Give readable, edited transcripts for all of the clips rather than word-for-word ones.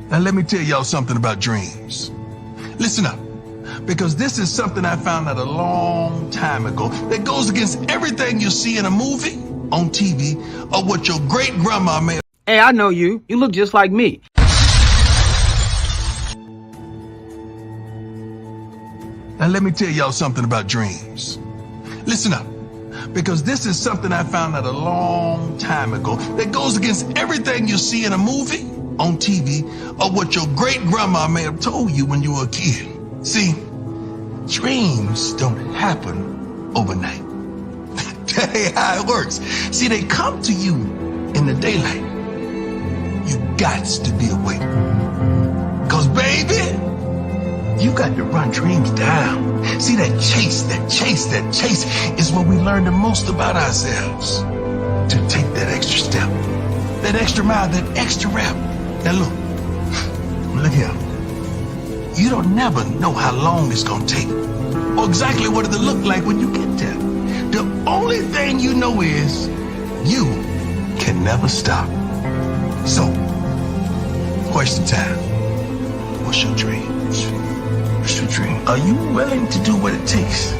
Now let me tell y'all something about dreams. Listen up, because this is something I found out a long time ago that goes against everything you see in a movie, on TV, or what your great grandma may. Hey, I know you. You look just like me. Now let me tell y'all something about dreams. Listen up, because this is something I found out a long time ago that goes against everything you see in a movie, on TV, or what your great grandma may have told you when you were a kid. See, dreams don't happen overnight. That ain't how it works. See, they come to you in the daylight. You gots to be awake. Cause baby, you got to run dreams down. See, that chase is where we learn the most about ourselves. To take that extra step, that extra mile, that extra rep. Now look here. You don't never know how long it's gonna take, or exactly what it'll look like when you get there. The only thing you know is you can never stop. So, question time. What's your dreams? What's your dream? Are you willing to do what it takes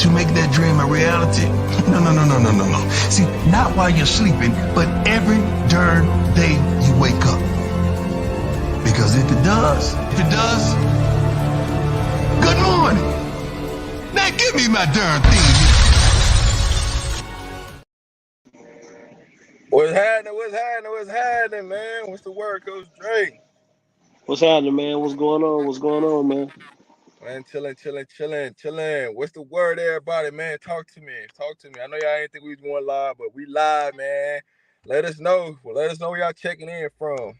to make that dream a reality? No. See, not while you're sleeping, but every darn day you wake up. Because if it does, good morning. Now give me my darn theme. What's happening, man? What's the word, Coach Dre? What's happening, man? What's going on, man? Man, chilling. What's the word, everybody, man? Talk to me. I know y'all ain't think we was going live, but we live, man. Let us know. Let us know where y'all checking in from.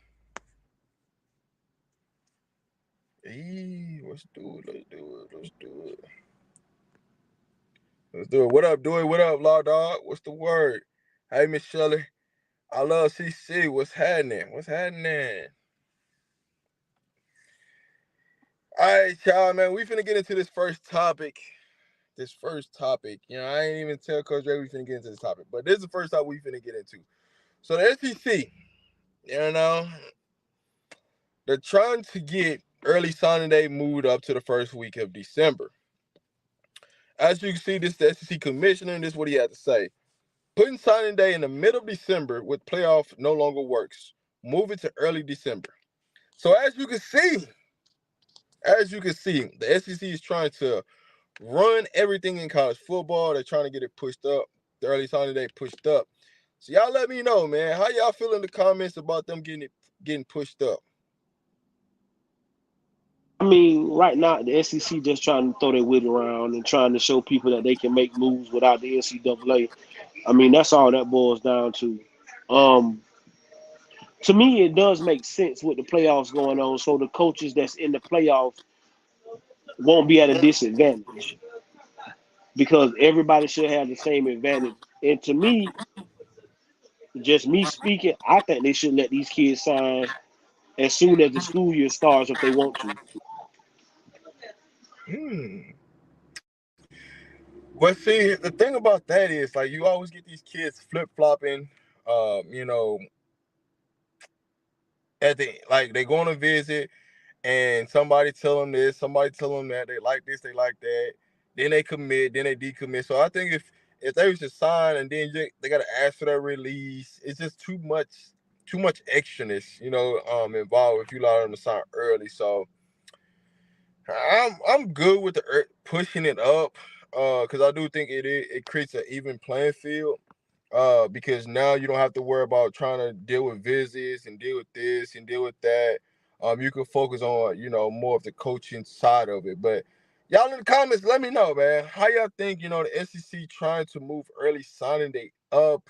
Let's do it. What up, do it? What up, Law Dog? What's the word? Hey, Miss Shelley. I love CC. What's happening? All right, y'all, man. We finna get into this first topic. You know, I ain't even tell Coach Ray we finna get into this topic, but this is the first topic we finna get into. So the SEC, you know, they're trying to get early signing day moved up to the first week of December. As you can see, this is the SEC commissioner, and this is what he had to say. Putting signing day in the middle of December with playoff no longer works. Move it to early December. So as you can see, the SEC is trying to run everything in college football. They're trying to get it pushed up. The early signing day pushed up. So y'all let me know, man. How y'all feel in the comments about them getting pushed up? I mean, right now the SEC just trying to throw their wit around and trying to show people that they can make moves without the NCAA. I mean, that's all that boils down to. To me, it does make sense with the playoffs going on, so the coaches that's in the playoffs won't be at a disadvantage because everybody should have the same advantage. And to me, just me speaking, I think they should let these kids sign as soon as the school year starts if they want to. But see, the thing about that is, like, you always get these kids flip-flopping, you know, they go on a visit and somebody tell them this, somebody tell them that, they like this, they like that, then they commit, then they decommit. So I think if they was to sign and then they got to ask for their release, it's just too much extraness, you know, involved if you allow them to sign early. So I'm good with the pushing it up, because I do think it creates an even playing field. Because now you don't have to worry about trying to deal with visits and deal with this and deal with that. You can focus on, you know, more of the coaching side of it. But y'all in the comments, let me know, man. How y'all think, you know, the SEC trying to move early signing day up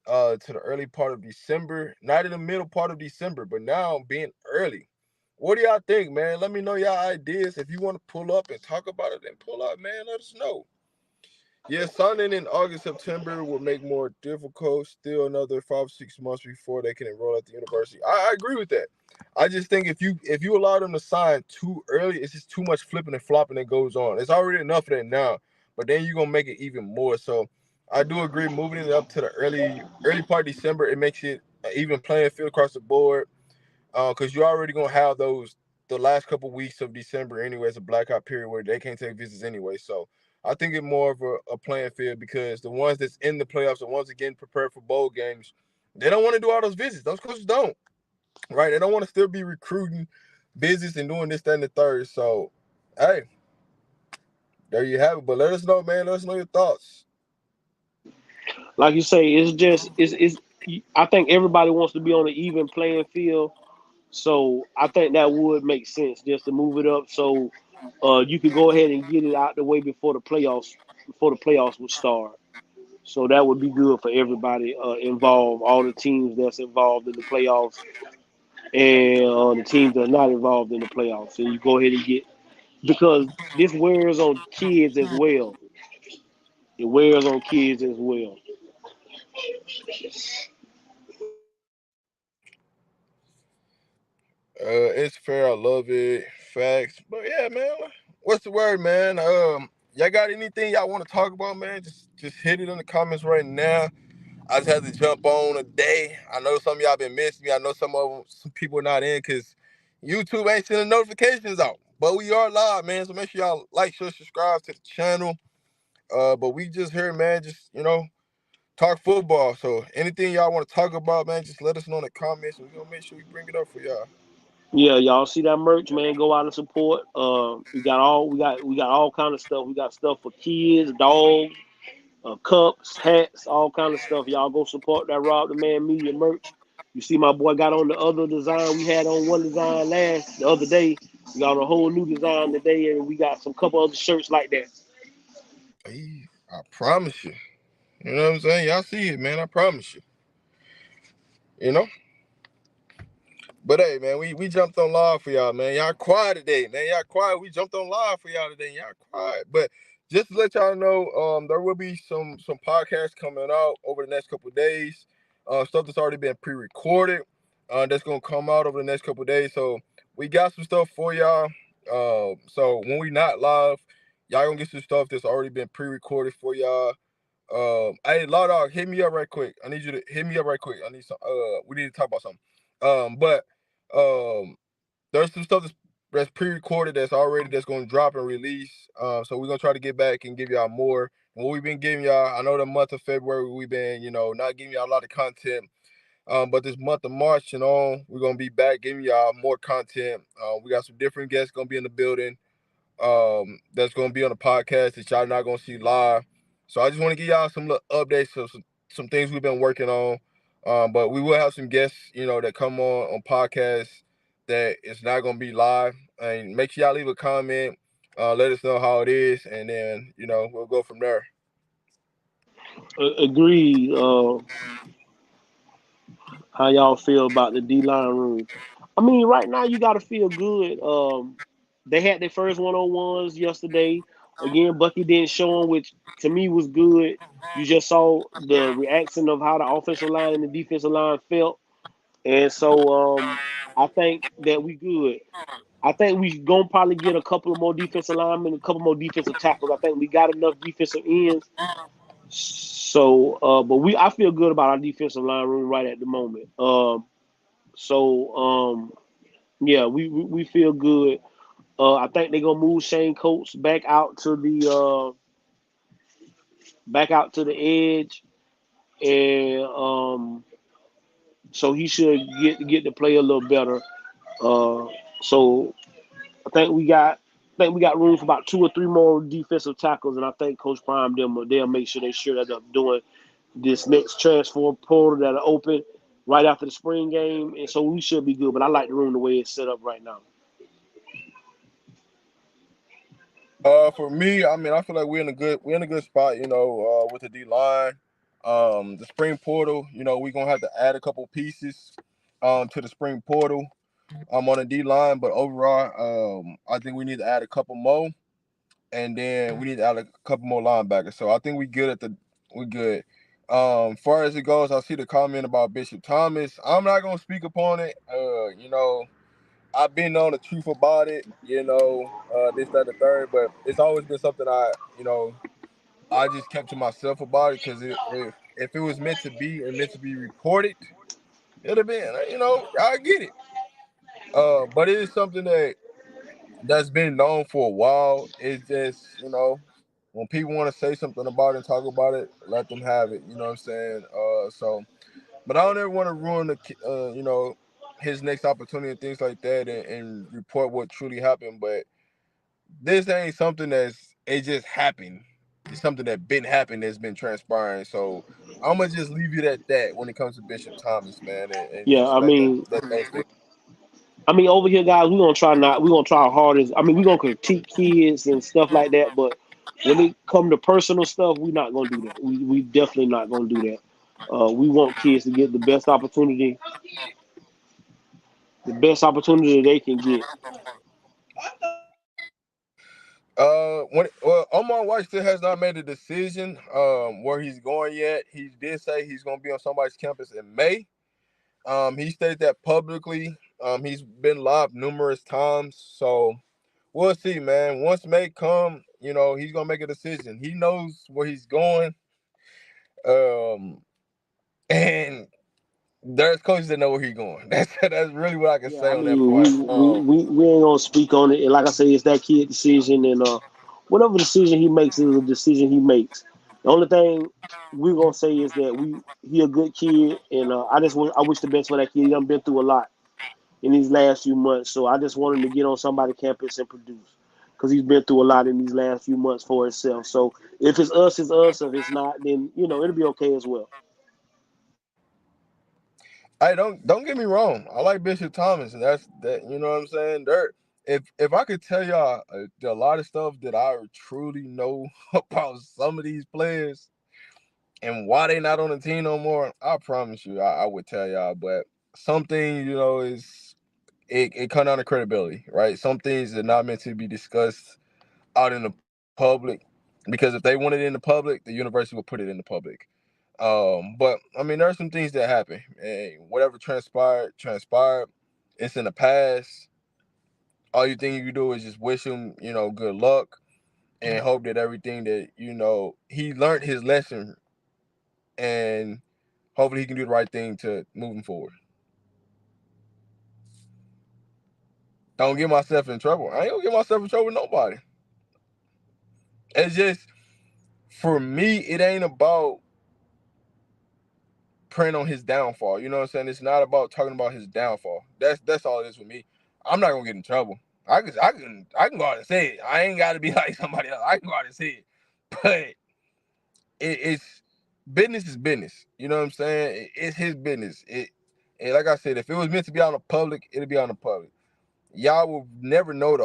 to the early part of December, not in the middle part of December, but now being early. What do y'all think, man? Let me know y'all ideas. If you want to pull up and talk about it, then pull up, man. Let us know. Yeah, signing in August, September will make more difficult. Still another 5 6 months before they can enroll at the university. I agree with that. I just think if you allow them to sign too early, it's just too much flipping and flopping that goes on. It's already enough of that now, but then you're gonna make it even more. So I do agree, moving it up to the early part of December, it makes it an even playing field across the board. because you're already gonna have the last couple weeks of December anyway as a blackout period where they can't take visits anyway. So I think it's more of a playing field because the ones that's in the playoffs, the ones that getting prepared for bowl games, they don't want to do all those visits. Those coaches don't, right? They don't want to still be recruiting visits and doing this, that, and the third. So, hey, there you have it. But let us know, man. Let us know your thoughts. Like you say, it's just it's. I think everybody wants to be on an even playing field, so I think that would make sense just to move it up so you could go ahead and get it out the way before the playoffs would start. So that would be good for everybody involved, all the teams that's involved in the playoffs and the teams that are not involved in the playoffs. And you go ahead and get because this wears on kids as well. It wears on kids as well. It's fair. I love it. Facts. But yeah, man. What's the word, man? Y'all got anything y'all want to talk about, man? Just hit it in the comments right now. I just had to jump on a day. I know some of y'all been missing me. I know some people are not in because YouTube ain't sending notifications out. But we are live, man. So make sure y'all like, share, subscribe to the channel. But we just here, man. Just talk football. So anything y'all want to talk about, man, just let us know in the comments, and we're gonna make sure we bring it up for y'all. Yeah, y'all see that merch, man? Go out and support. We got all kind of stuff. We got stuff for kids, dogs, cups, hats, all kind of stuff. Y'all go support that Rob the Man Media merch. You see my boy got on the other design. We had on one design the other day. We got a whole new design today, and we got some couple other shirts like that. Hey, I promise you. You know what I'm saying? Y'all see it, man. I promise you. You know. But hey, man, we jumped on live for y'all, man. Y'all quiet today, man. Y'all quiet. We jumped on live for y'all today. Y'all quiet. But just to let y'all know, there will be some podcasts coming out over the next couple of days. Stuff that's already been pre-recorded. That's gonna come out over the next couple of days. So we got some stuff for y'all. So when we not live, y'all gonna get some stuff that's already been pre-recorded for y'all. Hey, Law Dog, hit me up right quick. I need you to hit me up right quick. I need some. We need to talk about something. But um, there's some stuff that's pre-recorded that's going to drop and release. So we're gonna try to get back and give y'all more. And what we've been giving y'all, I know the month of February we've been, not giving y'all a lot of content. But this month of March and on, we're gonna be back giving y'all more content. We got some different guests gonna be in the building. That's gonna be on the podcast that y'all not gonna see live. So I just want to give y'all some little updates of some things we've been working on. But we will have some guests, that come on podcasts that it's not gonna be live. And make sure y'all leave a comment. Let us know how it is, and then we'll go from there. Agreed. How y'all feel about the D line room? I mean, right now you got to feel good. They had their first one on ones yesterday. Again, Bucky didn't show them, which to me was good. You just saw the reaction of how the offensive line and the defensive line felt, and so I think that we good. I think we gonna probably get a couple of more defensive linemen, a couple more defensive tackles. I think we got enough defensive ends. So, but I feel good about our defensive line room right at the moment. So yeah, we feel good. I think they're gonna move Shane Coates back out to the edge, and so he should get to play a little better. So I think we got room for about two or three more defensive tackles, and I think Coach Prime they'll make sure they sure that up doing this next transfer portal that'll open right after the spring game, and so we should be good. But I like the room the way it's set up right now. For me, I mean, I feel like we're in a good spot, with the D line. The spring portal, we're gonna have to add a couple pieces to the spring portal on the D line, but overall, I think we need to add a couple more, and then we need to add a couple more linebackers. So I think we good. Far as it goes, I see the comment about Bishop Thomas. I'm not gonna speak upon it. I've been on the truth about it, this, that, the third, but it's always been something I just kept to myself about it because if it was meant to be and meant to be reported, it'd have been, I get it. But it is something that's been known for a while. It's just, when people want to say something about it and talk about it, let them have it. You know what I'm saying? But I don't ever want to ruin his next opportunity and things like that, and report what truly happened. But this ain't something it just happened. It's something that been happening that's been transpiring. So I'm gonna just leave it at that when it comes to Bishop Thomas, man, and Yeah, just let those things. over here, guys, we're gonna try our hardest. We're gonna critique kids and stuff like that, but when it come to personal stuff, we're not gonna do that. We definitely not gonna do that. We want kids to get the best opportunity they can get. Omar White still has not made a decision where he's going yet. He did say he's gonna be on somebody's campus in May. He stated that publicly. He's been live numerous times, so we'll see, man. Once May come, he's gonna make a decision. He knows where he's going, um, and there's coaches that know where he's going. That's really what I can Yeah, say on that part. we ain't gonna speak on it. And like I say, it's that kid decision, and whatever decision he makes is a decision he makes. The only thing we're gonna say is that he a good kid, and I wish the best for that kid. He done been through a lot in these last few months, so I just want him to get on somebody's campus and produce, because he's been through a lot in these last few months for himself. So if it's us, it's us. If it's not, then it'll be okay as well. Hey, don't get me wrong. I like Bishop Thomas, and that's that. You know what I'm saying? There, if I could tell y'all a lot of stuff that I truly know about some of these players and why they not on the team no more, I promise you, I would tell y'all. But some things, is it come down to credibility, right? Some things are not meant to be discussed out in the public, because if they want it in the public, the university will put it in the public. But I mean, there are some things that happen, and whatever transpired. It's in the past. All you think you can do is just wish him, good luck, and hope that everything that he learned his lesson, and hopefully he can do the right thing to moving forward. Don't get myself in trouble. I ain't gonna get myself in trouble with nobody. It's just, for me, it ain't about preying on his downfall. You know what I'm saying? It's not about talking about his downfall. That's all it is with me. I'm not gonna get in trouble. I can go out and say it. I ain't gotta be like somebody else. I can go out and say it. But it's business is business. You know what I'm saying? It's his business. And like I said, if it was meant to be on the public, it'll be on the public. Y'all will never know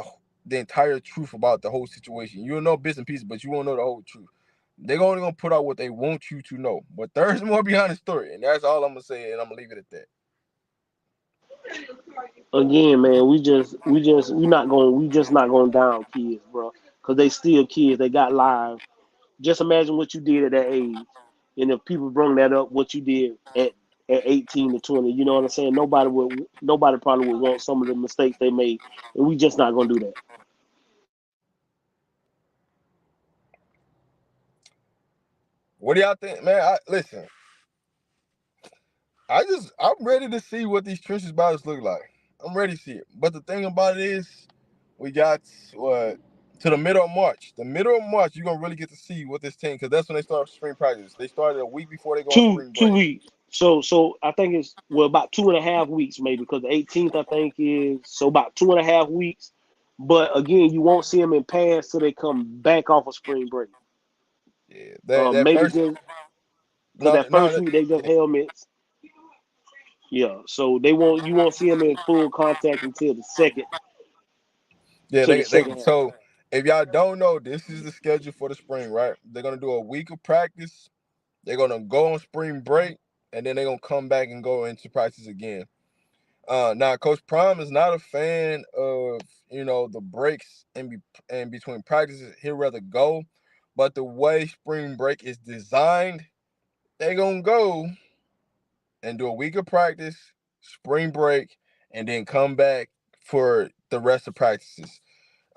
the entire truth about the whole situation. You'll know bits and pieces, but you won't know the whole truth. They're only gonna put out what they want you to know. But there's more behind the story, and that's all I'm gonna say, and I'm gonna leave it at that. Again, man, we just not going down kids, bro, because they still kids. They got lives. Just imagine what you did at that age, and if people bring that up, what you did at 18 to 20. You know what I'm saying? Nobody probably would want some of the mistakes they made, and we just not gonna do that. What do y'all think, man? Listen. I'm ready to see what these trenches battles look like. I'm ready to see it. But the thing about it is, we got what to the middle of March. The middle of March, you're gonna really get to see what this team, because that's when they start spring practice. They started a week before they go on Two spring two break. weeks. So I think it's about 2.5 weeks maybe, because the 18th I think is, so about 2.5 weeks. But again, you won't see them in pads till they come back off of spring break. Yeah, that Maybe first just because no that no first that, week they just yeah, helmets. Yeah, so you won't see them in full contact yeah until the they second half. so if y'all don't know, this is the schedule for the spring, right? They're gonna do a week of practice. They're gonna go on spring break, and then they're gonna come back and go into practice again. Now, Coach Prime is not a fan of the breaks in between practices. He'd rather go, but the way spring break is designed, they gonna go and do a week of practice, spring break, and then come back for the rest of practices.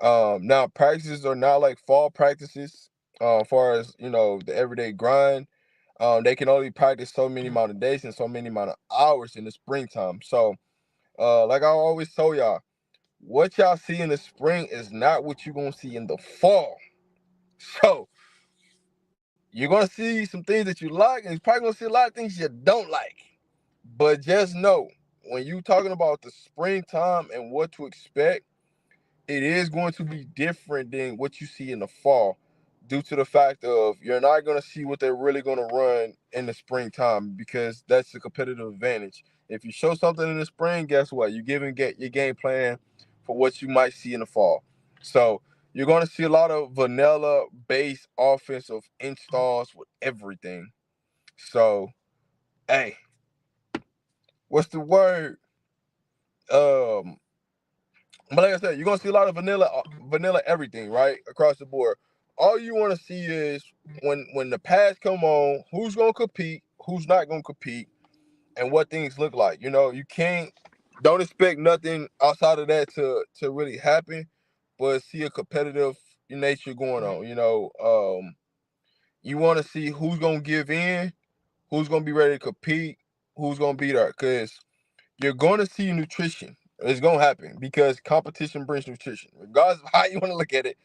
Now practices are not like fall practices. As far as the everyday grind, they can only practice so many amount of days and so many amount of hours in the springtime. So Like I always told y'all, what y'all see in the spring is not what you're gonna see in the fall. So you're gonna see some things that you like, and you're probably gonna see a lot of things you don't like. But just know, when you talking about the springtime and what to expect, it is going to be different than what you see in the fall, due to the fact of you're not going to see what they're really going to run in the springtime, because that's a competitive advantage. If you show something in the spring, guess what? You give and get your game plan for what you might see in the fall. So you're going to see a lot of vanilla based offensive installs with everything. So, hey, what's the word? Um, But like I said, you're gonna see a lot of vanilla everything, right, across the board. All you want to see is when the pads come on, who's gonna compete, who's not gonna compete, and what things look like. You don't expect nothing outside of that to really happen, but see a competitive nature going on. You want to see who's gonna give in, who's gonna be ready to compete, who's gonna be there, because you're going to see nutrition. It's going to happen because competition brings nutrition. Regardless of how you want to look at it,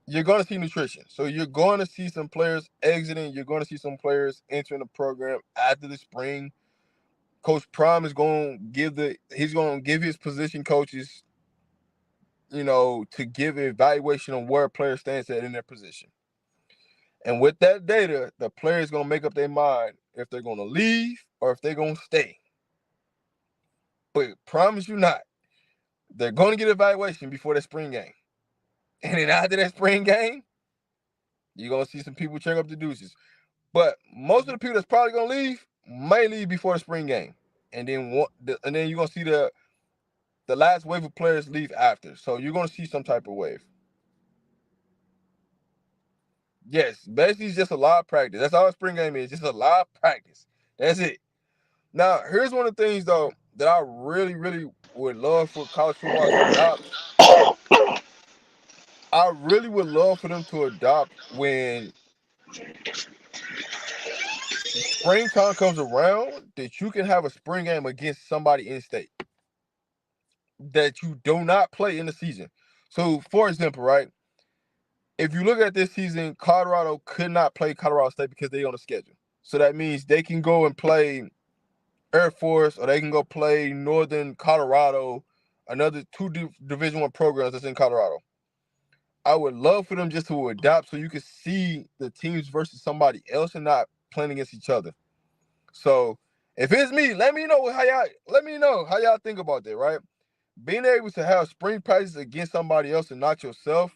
you're going to see nutrition. So you're going to see some players exiting. You're going to see some players entering the program after the spring. Coach Prime is going to give his position coaches, to give an evaluation on where a player stands at in their position. And with that data, the player is going to make up their mind if they're going to leave or if they're going to stay. But promise you not, they're going to get evaluation before that spring game. And then after that spring game, you're going to see some people check up the deuces. But most of the people that's probably going to leave may leave before the spring game. And then you're going to see the last wave of players leave after. So you're going to see some type of wave. Yes, basically it's just a lot of practice. That's all a spring game is, just a lot of practice. That's it. Now, here's one of the things, though, that I really, really would love for college football to adopt. I really would love for them to adopt when springtime comes around, that you can have a spring game against somebody in state that you do not play in the season. So, for example, right, if you look at this season, Colorado could not play Colorado State because they're on a schedule. So that means they can go and play Air Force, or they can go play Northern Colorado, another two Division I programs that's in Colorado. I would love for them just to adopt so you can see the teams versus somebody else and not playing against each other. So if it's me, let me know how y'all think about that, right? Being able to have spring practice against somebody else and not yourself.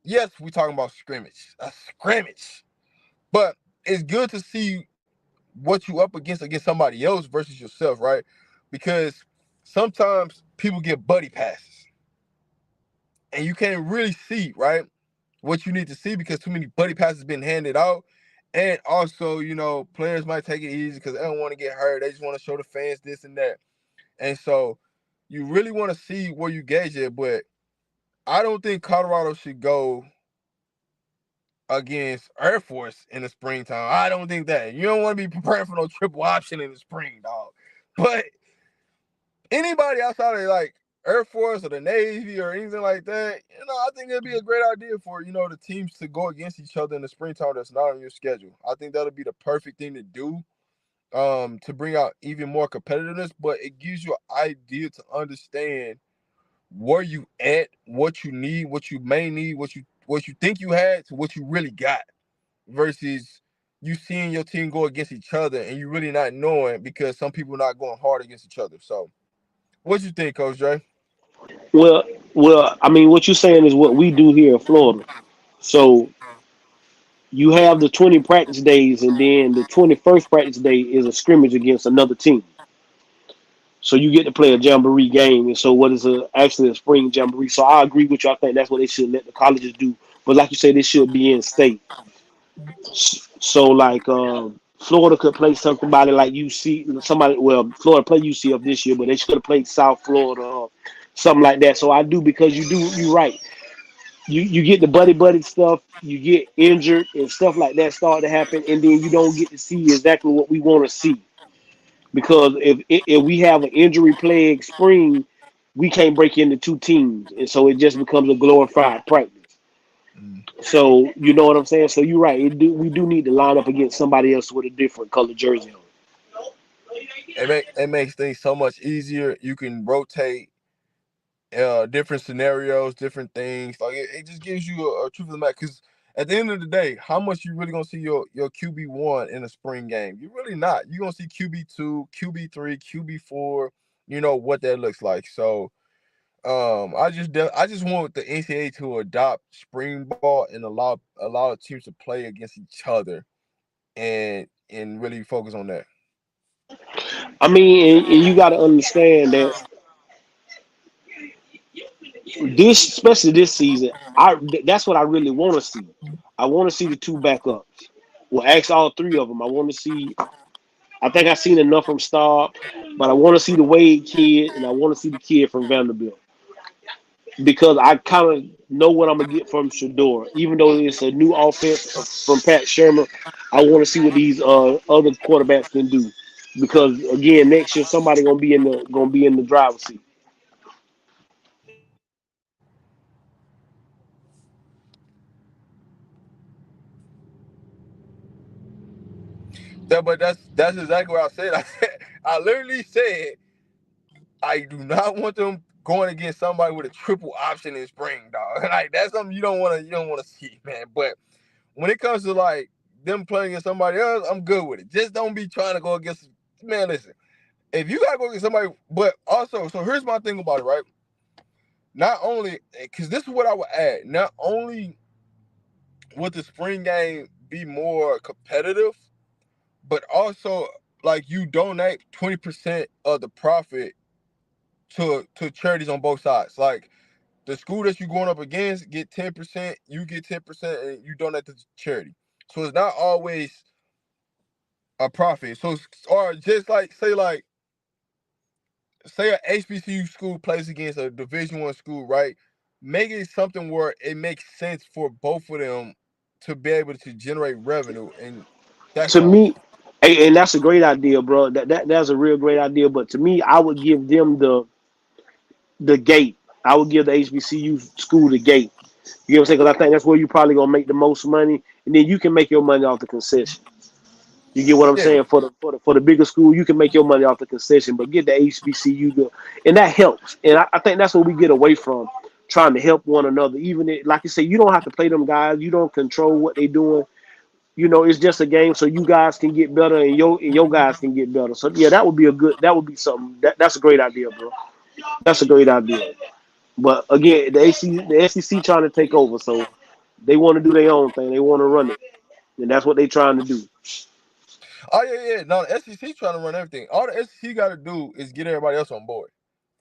Yes, we're talking about a scrimmage. But it's good to see what you up against somebody else versus yourself, right? Because sometimes people get buddy passes. And you can't really see, right, what you need to see because too many buddy passes been handed out. And also, players might take it easy because they don't want to get hurt. They just want to show the fans this and that. And so you really want to see where you gauge it. But I don't think Colorado should go against Air Force in the springtime. I don't think that. You don't want to be preparing for no triple option in the spring, dog. But anybody outside of like Air Force or the Navy or anything like that, I think it'd be a great idea for, the teams to go against each other in the springtime that's not on your schedule. I think that'll be the perfect thing to do, to bring out even more competitiveness, but it gives you an idea to understand where you at, what you need, what you may need, what you think you had to what you really got, versus you seeing your team go against each other and you really not knowing because some people not going hard against each other. So what you think, Coach Dre? Well, I mean, what you're saying is what we do here in Florida. So you have the 20 practice days, and then the 21st practice day is a scrimmage against another team. So you get to play a jamboree game, and so what is actually a spring jamboree? So I agree with you. I think that's what they should let the colleges do. But like you say, this should be in state. So like Florida could play somebody like UC, somebody. Well, Florida play UCF this year, but they should have played South Florida or something like that. So I do, because you're right. You get the buddy stuff, you get injured and stuff like that start to happen, and then you don't get to see exactly what we want to see. because if we have an injury plagued spring, we can't break into two teams, and so it just becomes a glorified practice. Mm. So you know what I'm saying. So you're right. We do need to line up against somebody else with a different color jersey on. It makes things so much easier. You can rotate different scenarios, different things. Like it just gives you a truth of the matter. Because at the end of the day, how much you really gonna see your QB1 in a spring game? You're really not. You're gonna see QB2, QB3, QB4. You know what that looks like. So I just want the NCAA to adopt spring ball and allow teams to play against each other and really focus on that. I mean, and you got to understand that this, especially this season, that's what I really want to see. I want to see the two backups. Well, actually, all three of them. I want to see. I think I've seen enough from Staub, but I want to see the Wade kid and I want to see the kid from Vanderbilt because I kind of know what I'm gonna get from Shador. Even though it's a new offense from Pat Shermer, I want to see what these other quarterbacks can do because again, next year somebody gonna be in the driver's seat. But that's exactly what I said. I literally said I do not want them going against somebody with a triple option in spring, dog. Like that's something you don't want to see, man. But when it comes to like them playing against somebody else, I'm good with it. Just don't be trying to go against, man. Listen, if you gotta go against somebody, but also, so here's my thing about it, right? Not only because this is what I would add. Not only would the spring game be more competitive, but also like you donate 20% of the profit to charities on both sides. Like the school that you're going up against get 10%, you get 10%, and you donate to charity. So it's not always a profit. So or just like say a HBCU school plays against a Division I school, right? Make it something where it makes sense for both of them to be able to generate revenue, and that's To all. me, and that's a great idea, bro. That's a real great idea. But to me, I would give them the gate. I would give the HBCU school the gate. You know what I'm saying? Because I think that's where you probably gonna make the most money, and then you can make your money off the concession. You get what I'm Yeah. saying? For the bigger school, you can make your money off the concession, but get the HBCU, and that helps. And I think that's what we get away from trying to help one another. Even like you say, you don't have to play them guys. You don't control what they're doing. You know, it's just a game, so you guys can get better, and your guys can get better. So yeah, that would be something. That's a great idea, bro. That's a great idea. But again, the SEC trying to take over, so they want to do their own thing. They want to run it, and that's what they trying to do. Oh yeah, yeah. No, the SEC trying to run everything. All the SEC got to do is get everybody else on board.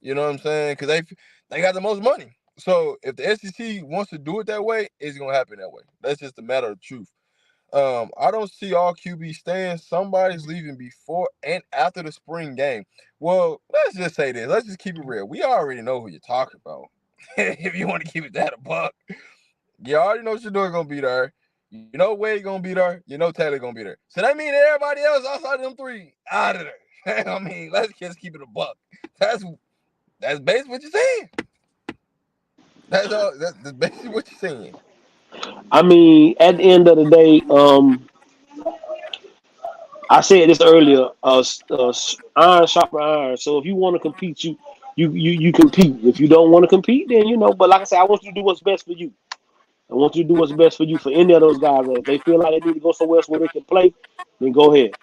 You know what I'm saying? Because they got the most money. So if the SEC wants to do it that way, it's gonna happen that way. That's just a matter of truth. I don't see all QB staying. Somebody's leaving before and after the spring game. Well, let's just say this. Let's just keep it real. We already know who you're talking about. If you want to keep it that a buck, you already know Shador gonna be there. You know Wade gonna be there. You know Taylor gonna be there. So that means everybody else outside of them three out of there. I mean, let's just keep it a buck. That's basically what you're saying. That's all. That's basically what you're saying. I mean, at the end of the day, I said this earlier. Iron sharper iron. So if you want to compete, you compete. If you don't want to compete, then you know. But like I said, I want you to do what's best for you. I want you to do what's best for you for any of those guys. If they feel like they need to go somewhere else where they can play, then go ahead.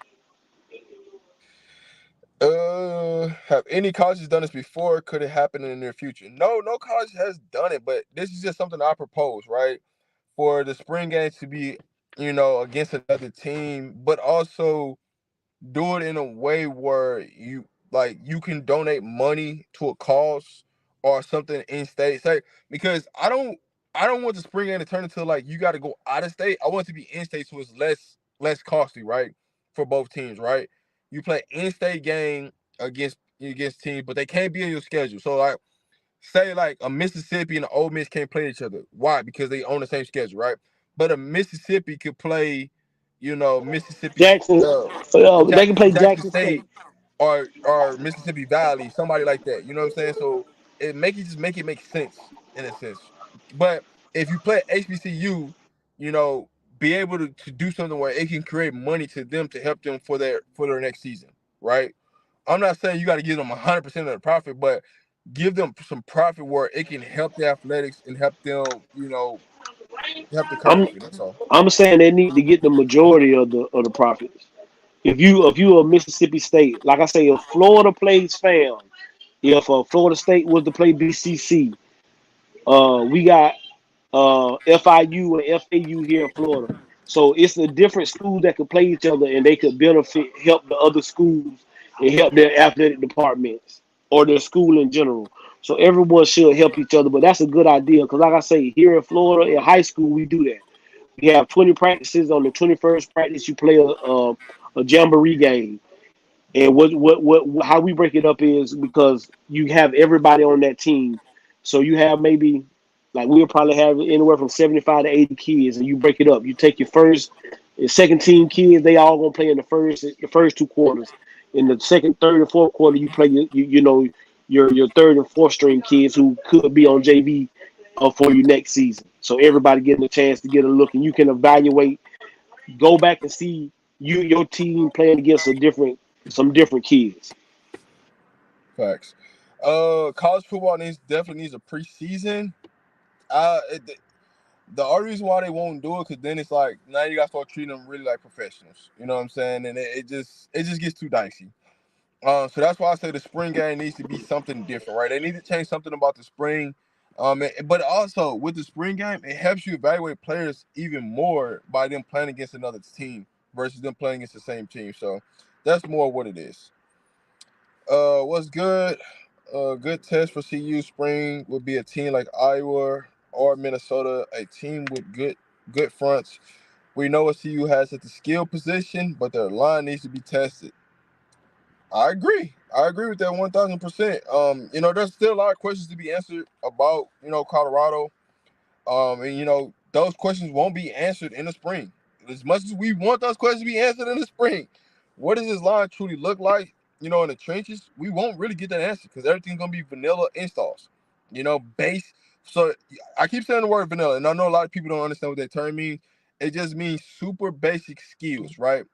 Have any colleges done this before? Could it happen in the near future? No, no college has done it, but this is just something I propose, right? For the spring games to be, against another team, but also do it in a way where you can donate money to a cause or something in state. Say because I don't want the spring game to turn into like you got to go out of state. I want it to be in state so it's less costly, right? For both teams, right? You play in state game against teams, but they can't be in your schedule. So like say like a Mississippi and an Ole Miss can't play each other. Why? Because they own the same schedule, right? But a Mississippi could play, Mississippi, Jackson, they can play Jackson Jackson State, State. or Mississippi Valley, somebody like that. You know what I'm saying? So make it make sense in a sense. But if you play HBCU, you know, be able to do something where it can create money to them to help them for their next season, right? I'm not saying you got to give them 100% of the profit, but give them some profit where it can help the athletics and help them, you know, help the I'm country. That's all. I'm saying they need to get the majority of the profits. If you a Mississippi State, like I say, if Florida plays fam, if Florida State was to play BCC, we got FIU and FAU here in Florida. So it's a different schools that could play each other and they could benefit, help the other schools and help their athletic departments or their school in general. So everyone should help each other. But that's a good idea because, like I say, here in Florida in high school we do that. We have 20 practices. On the 21st practice, you play a jamboree game. And how we break it up is because you have everybody on that team. So you have maybe like we'll probably have anywhere from 75 to 80 kids, and you break it up. You take your first and second team kids, they all gonna play in the first two quarters. In the second, third, and fourth quarter, you play you know your third and fourth string kids who could be on JV for you next season. So everybody getting a chance to get a look, and you can evaluate, go back and see your team playing against some different kids. Facts. College football definitely needs a preseason. It, the only reason why they won't do it because then it's like now you got to start treating them really like professionals. You know what I'm saying? And it just gets too dicey. So that's why I say the spring game needs to be something different, right? They need to change something about the spring. But also with the spring game, it helps you evaluate players even more by them playing against another team versus them playing against the same team. So that's more what it is. What's good? Good test for CU spring would be a team like Iowa or Minnesota, a team with good fronts. We know what CU has at the skill position, but their line needs to be tested. I agree. I agree with that 1,000%. You know, there's still a lot of questions to be answered about, you know, Colorado. And you know, those questions won't be answered in the spring. As much as we want those questions to be answered in the spring, what does this line truly look like? You know, in the trenches, we won't really get that answer because everything's gonna be vanilla installs. You know, base. So I keep saying the word vanilla, and I know a lot of people don't understand what that term means. It just means super basic skills, right?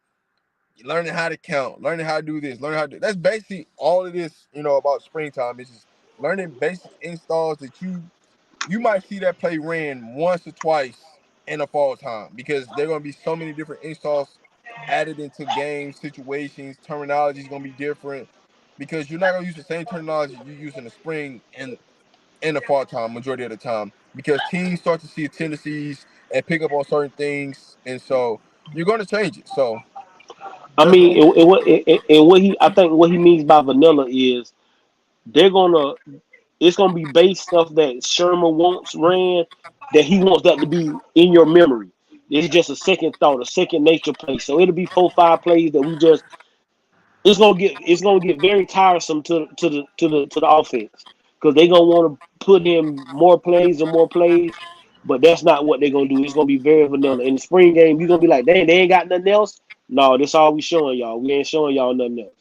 Learning how to count, learning how to do this, learning how to do that's basically all it is, you know, about springtime. It's just learning basic installs that you might see that play ran once or twice in the fall time because there are going to be so many different installs added into game situations. Terminology is going to be different because you're not going to use the same terminology you use in the spring and in the fall time majority of the time because teams start to see tendencies and pick up on certain things, and so you're going to change it. So I that's mean, all. and what he I think what he means by vanilla is they're gonna it's gonna be base stuff that Sherman wants ran that he wants that to be in your memory. It's just a second thought, a second nature play. So it'll be 4 5 plays that we just it's gonna get very tiresome to the offense because they're gonna want to put in more plays and more plays, but that's not what they're gonna do. It's gonna be very vanilla. In the spring game, you're gonna be like, dang, they ain't got nothing else. No, this all we showing y'all. We ain't showing y'all nothing else.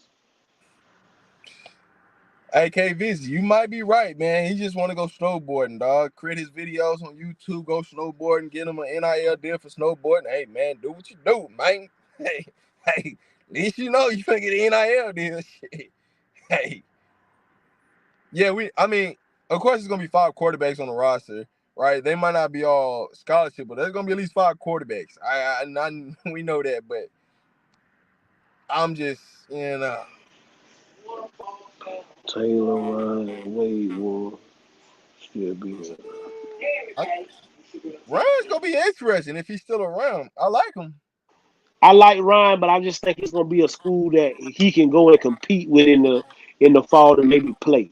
Hey, KVZ, you might be right, man. He just want to go snowboarding, dog. Create his videos on YouTube, go snowboarding, get him an NIL deal for snowboarding. Hey, man, do what you do, man. Hey, at least you know you finna get an NIL deal. Shit. Hey, yeah, I mean, of course, it's gonna be 5 quarterbacks on the roster, right? They might not be all scholarship, but there's gonna be at least 5 quarterbacks. We know that, but I'm just, you know, Taylor Ryan Wade will still be here. I, Ryan's gonna be interesting if he's still around. I like him. I like Ryan, but I just think it's gonna be a school that he can go and compete with in the fall and maybe play.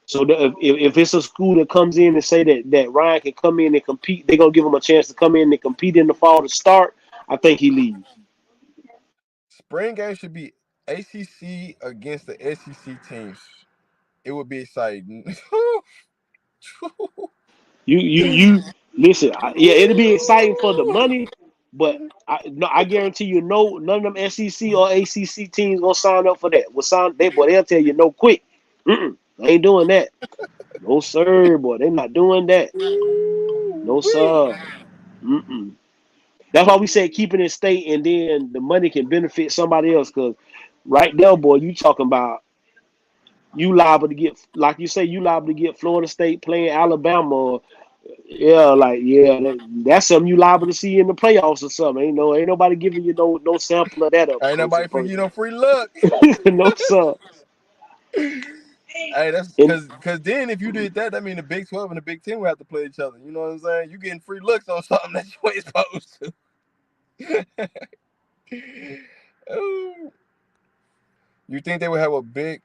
So if it's a school that comes in and say that Ryan can come in and compete, they're gonna give him a chance to come in and compete in the fall to start. I think he leaves. Spring game should be ACC against the SEC teams. It would be exciting. You listen. Yeah, it'll be exciting for the money, But I guarantee you, none of them SEC or ACC teams gonna sign up for that. They'll tell you no quick. They ain't doing that. No sir, boy. They not doing that. No Ooh-wee. sir. Mm-mm. That's why we said keeping it state, and then the money can benefit somebody else. Cause right now, boy, you talking about you liable to get, like you say, you liable to get Florida State playing Alabama. Yeah, that's something you liable to see in the playoffs or something. Ain't nobody giving you no sample of that up Ain't close nobody and for you personal. no free look. No sir. Hey, that's And because then if you did that, that mean the Big 12 and the Big 10 would have to play each other. You know what I'm saying? You getting free looks on something that you ain't supposed to. Ooh. You think they would have a big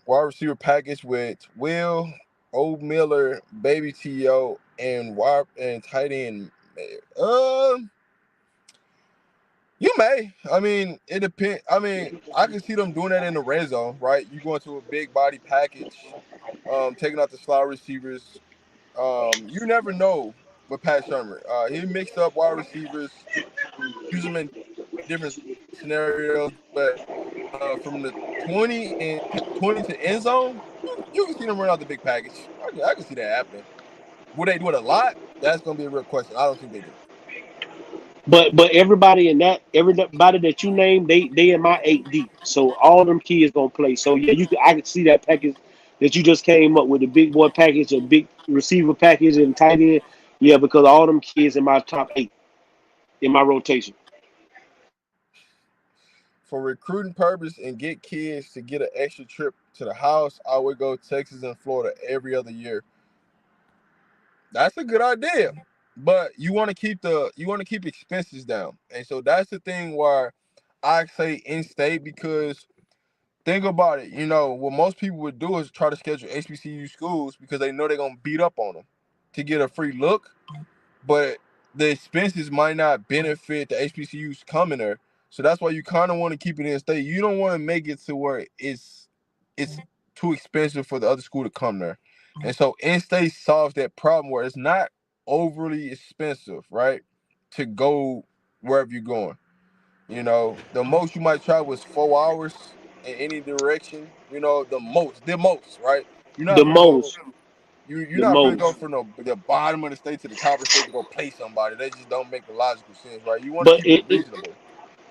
wide receiver package with Will, Old Miller, Baby T.O., and tight end? You may. I mean, it depends. I mean, I can see them doing that in the red zone, right? You go into a big body package, taking out the slot receivers. You never know with Pat Shermer. He mixed up wide receivers, use them in different scenarios, but from the 20 to end zone, you can see them run out the big package. I can see that happening. Would they do it a lot? That's gonna be a real question. I don't think they do. but everybody that you named, they in my 8 deep. So all them kids gonna play. So yeah, I can see that package that you just came up with, the big boy package, a big receiver package, and tight end. Yeah, because all them kids in my top 8 in my rotation. For recruiting purpose and get kids to get an extra trip to the house, I would go Texas and Florida every other year. That's a good idea, but you want to keep expenses down, and so that's the thing where I say in-state because think about it. What most people would do is try to schedule HBCU schools because they know they're gonna beat up on them to get a free look, but the expenses might not benefit the HBCUs coming there. So that's why you kind of want to keep it in state. You don't want to make it to where it's too expensive for the other school to come there. And so in state solves that problem where it's not overly expensive, right? To go wherever you're going. The most you might try was 4 hours in any direction. The most, right? You're The not gonna go most, you're the not finna go most. from the bottom of the state to the top of the state to go play somebody. That just don't make the logical sense, right? You want to But keep it reasonable.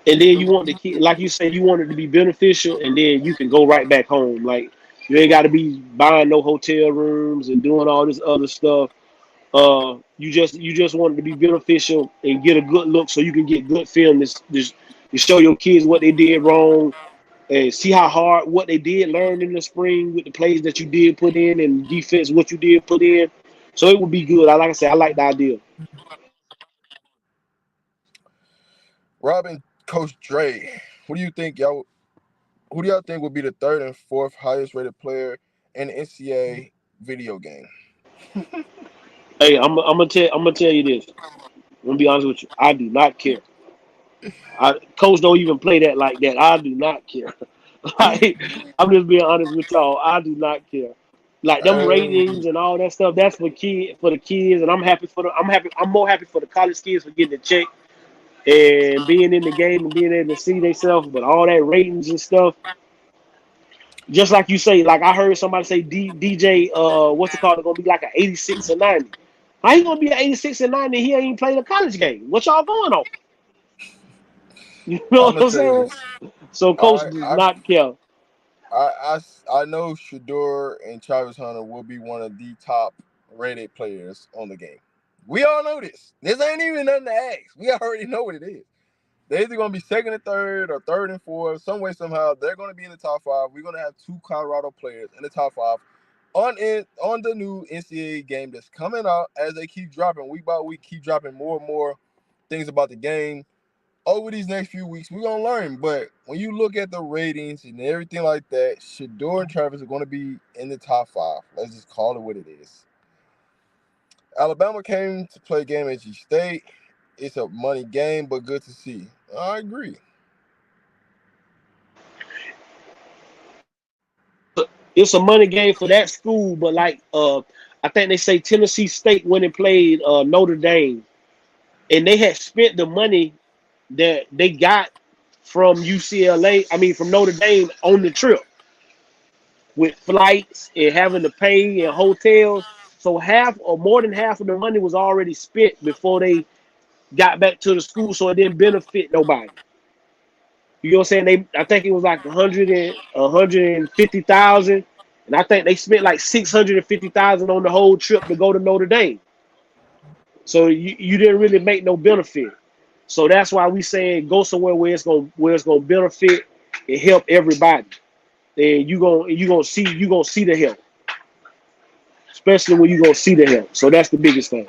and then you want the kid, like you say, you want it to be beneficial, and then you can go right back home. Like you ain't got to be buying no hotel rooms and doing all this other stuff. You just want it to be beneficial and get a good look, so you can get good film. This to show your kids what they did wrong and see how hard what they did learn in the spring with the plays that you did put in and defense what you did put in. So it would be good. Like I said, I like the idea. Robin, Coach Dre, what do you think, y'all? Who do y'all think would be the third and fourth highest rated player in the NCAA video game? Hey, I'm gonna tell you this. I'm gonna be honest with you. I do not care. Coach don't even play that like that. I do not care. Like I'm just being honest with y'all. I do not care. Like them Um, ratings and all that stuff. That's for the kids, and I'm happy for the. I'm happy. I'm more happy for the college kids for getting a check and being in the game and being able to see themselves. But all that ratings and stuff, just like you say, like I heard somebody say DJ, what's it called? It's gonna be like an 86 or 90. How he gonna be an 86 and 90? He ain't played a college game. What y'all going on? You know I'm what gonna I'm tell you saying? this. So coach I does I not care. I know Shador and Travis Hunter will be one of the top rated players on the game. We all know this. This ain't even nothing to ask. We already know what it is. They're either going to be second and third or third and fourth. Some way, somehow, they're going to be in the top five. We're going to have two Colorado players in the top five on the new NCAA game that's coming out as they keep dropping week by week, keep dropping more and more things about the game. Over these next few weeks, we're going to learn. But when you look at the ratings and everything like that, Shador and Travis are going to be in the top five. Let's just call it what it is. Alabama came to play a game at G State. It's a money game, but good to see. I agree. It's a money game for that school, but like I think they say Tennessee State went and played Notre Dame, and they had spent the money that they got from from Notre Dame on the trip with flights and having to pay and hotels. So half or more than half of the money was already spent before they got back to the school, so it didn't benefit nobody. You know what I'm saying? I think it was like 150,000, and I think they spent like 650,000 on the whole trip to go to Notre Dame. So you didn't really make no benefit. So that's why we saying go somewhere where it's gonna benefit and help everybody. And you gonna see the help, especially when you gonna see the help. So that's the biggest thing.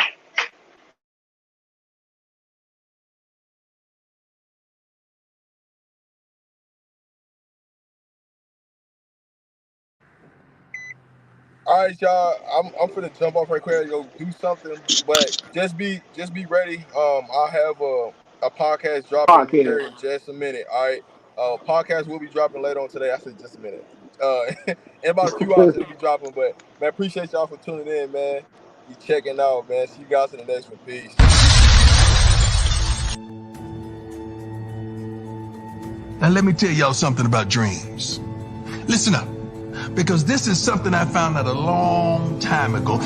All right, y'all. I'm finna jump off right quick and go do something, but just be ready. I'll have a podcast dropping here Podcast. in just a minute. All right. Podcast will be dropping later on today. I said just a minute. In about a few hours it'll be dropping. But man, appreciate y'all for tuning in, man. You checking out, man. See you guys in the next one. Peace. Now let me tell y'all something about dreams. Listen up, because this is something I found out a long time ago.